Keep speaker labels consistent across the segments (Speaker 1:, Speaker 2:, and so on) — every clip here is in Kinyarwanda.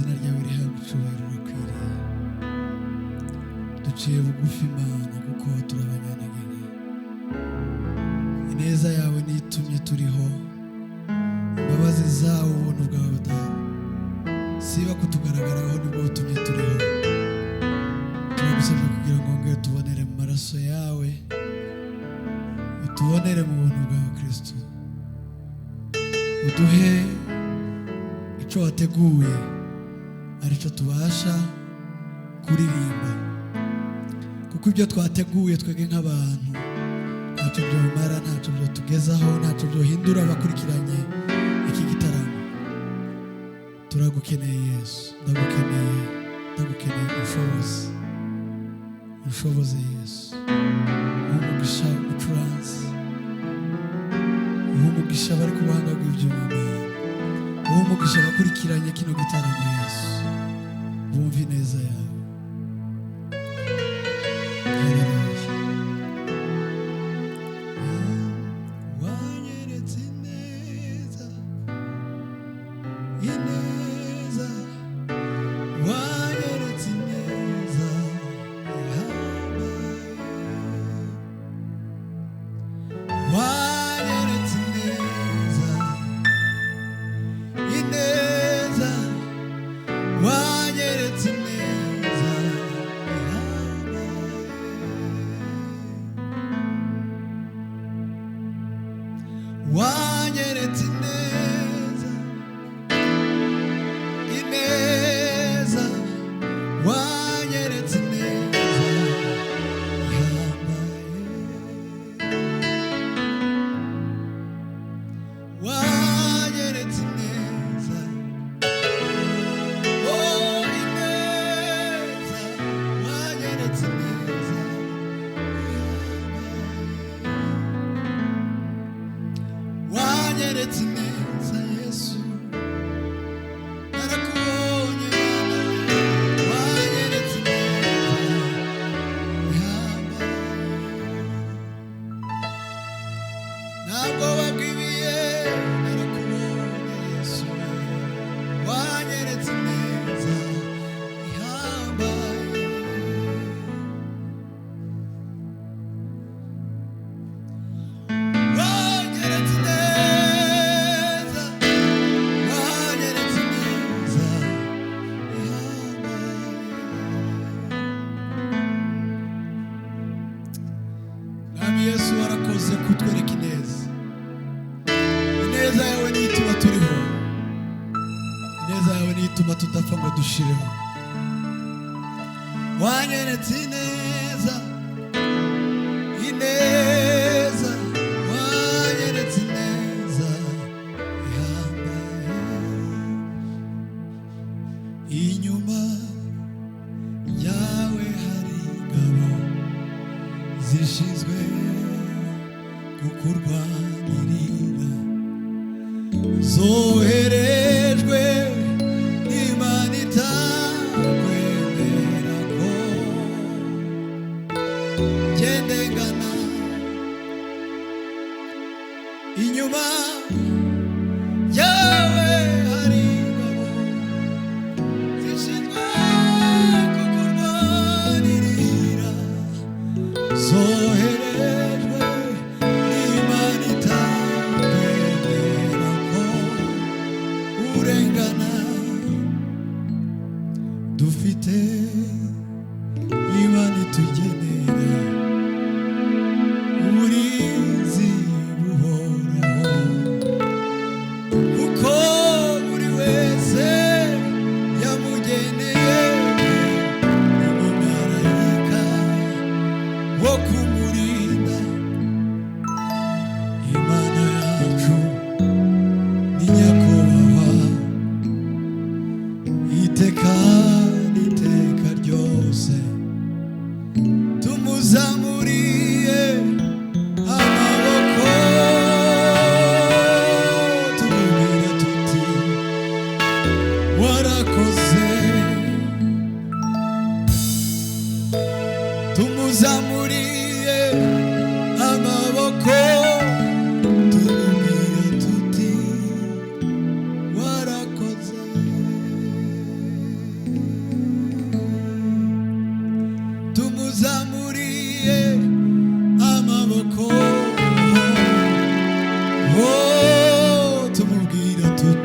Speaker 1: izina ryawe rihabwa icyubahiro urakwiriye. Duciye bugufi Imana kuko turi abanyantege. Ineza yawe nitumye turiho, imbabazi zawe ubuntu bwawe budasiba kutugaragaraho nibwo butumye turiho. Turagusabye kugira ngo ngwe tubonere mu maraso yawe, utubonere mu buntu bwawe Kristo, uduhe icyo wateguye aricyo tubasha kuririmba, kuko ibyo twateguye twebwe nk'abantu ntacyo byomara, ntacyo byotugezaho, ntacyo byohindura abakurikiranye iki gitaramo. Turagukeneye Yesu, ndagukeneye ushoboze Yesu. Umugisha umucuranzi, umugisha bari ku buhanga bw'ibyuma, umugisha abakurikiranye kino gitaramo Yesu, bumve ineza yawe. Yesu warakoze kutwereka ineza. Ineza yawe ni ituma turiho, ineza yawe ni ituma tudapfa ngo dushireho. Wanyeretse ineza, ineza, wanyeretse ineza ihambaye. Inyuma yawe hari ingabo zishinzwe kukurwanirira, zoherejwe n'Imana itakwemera ko gendengana. Inyuma yawe hari ingabo zishinzwe kukurwanirira, zoherejwe n'Imana itakwemera ko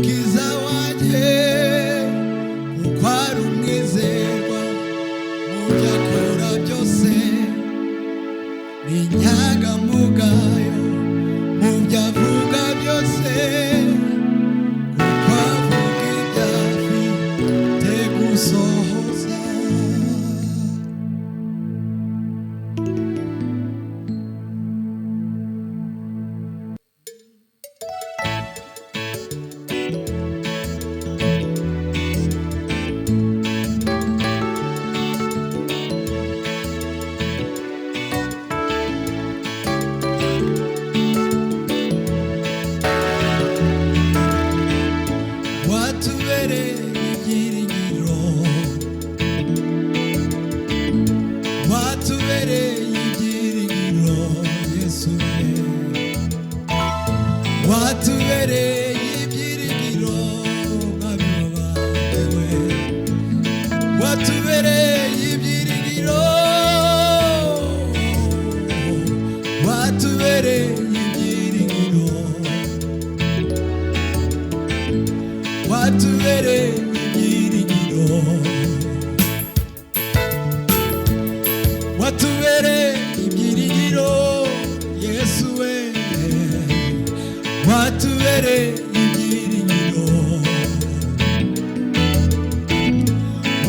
Speaker 1: mukiza wanjye kuko ari umwizerwa mu byo akora byose ni inyangamugayo mu byo avuga byose kuko avuga ibyo afite gusohoza. Watubereye ibyiringiro, watubereye ibyiringiro Yesu we, watubereye ibyiringiro mwami wabatewe, watubereye ibyiringiro, watubereye ibyiringiro, watubereye ibyiringiro, watubereye ibyiringiro Yesu we, watubereye ibyiringiro,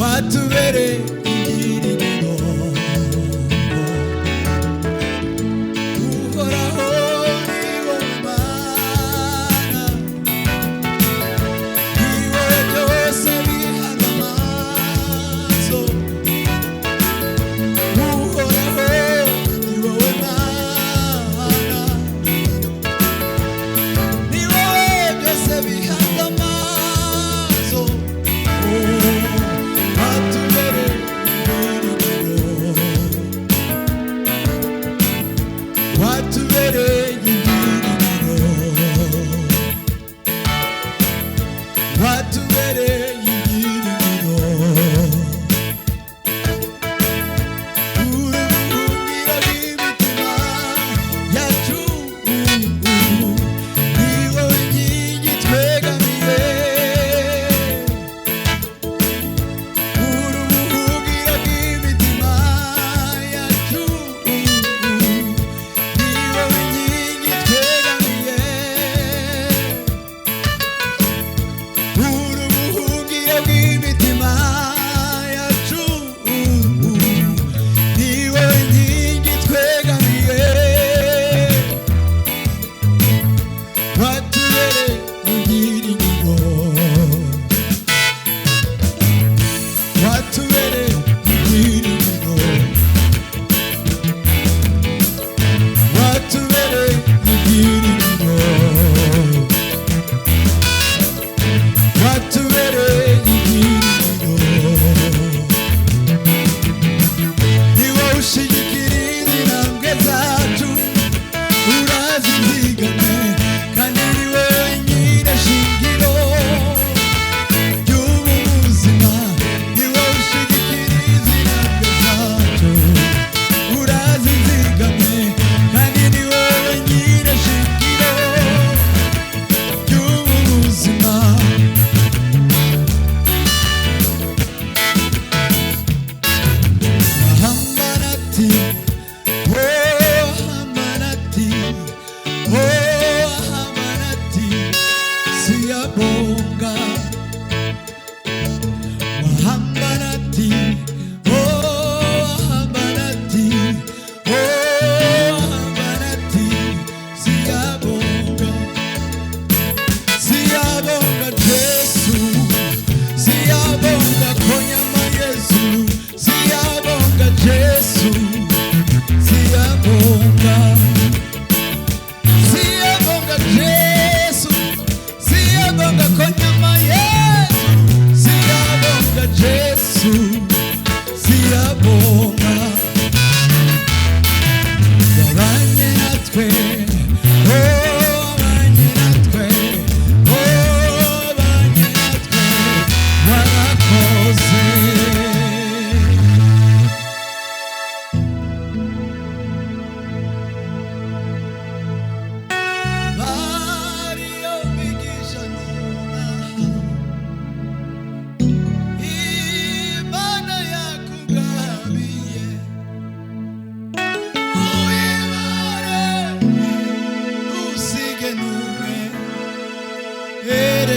Speaker 1: watubereye ibyiringiro, uhoraho ni wowe Mana, ni wowe byose bihaga amaso, uhoraho ni wowe Mana, ni wowe byose bihaga amaso, watubereye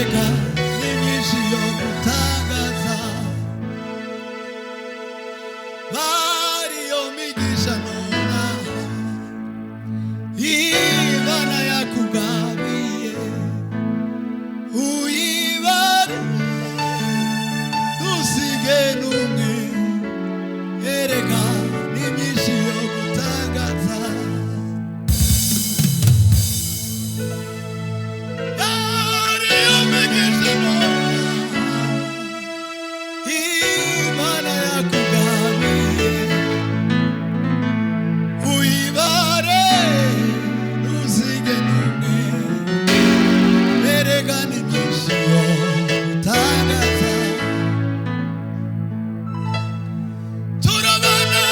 Speaker 1: erega n'imyinshi yo gutangaza bariyo migisha nona Imana yakugabiye uyibare ntusige n'umwe erega n'imyinshi yo gutangaza bariyo migisha nona Imana yakugabiye uyibare ntusige n'umwe erega n'imyinshi yo gutangaza turabana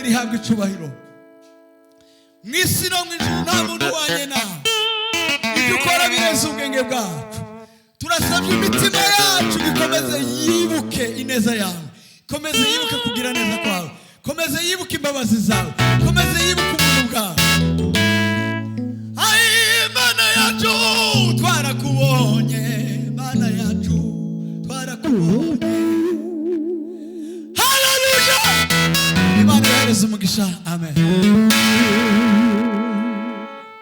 Speaker 2: rihabwa icubahiro mw'isi no mw'ijuru nta muntu wanye nawe ibyo ukora birenze ubwenge bwacu turasabye imitima yacu ikomeze yibuke ineza yawe komeze yibuke kugira neza kwawe, komeze yibuke imbabazi zawe, komeze yibuke ubuntu bwawe. Ai Mana yacu twarakubonye, Mana yacu twarakubonye. Haleluya! Imana ihereze umugisha. Amen.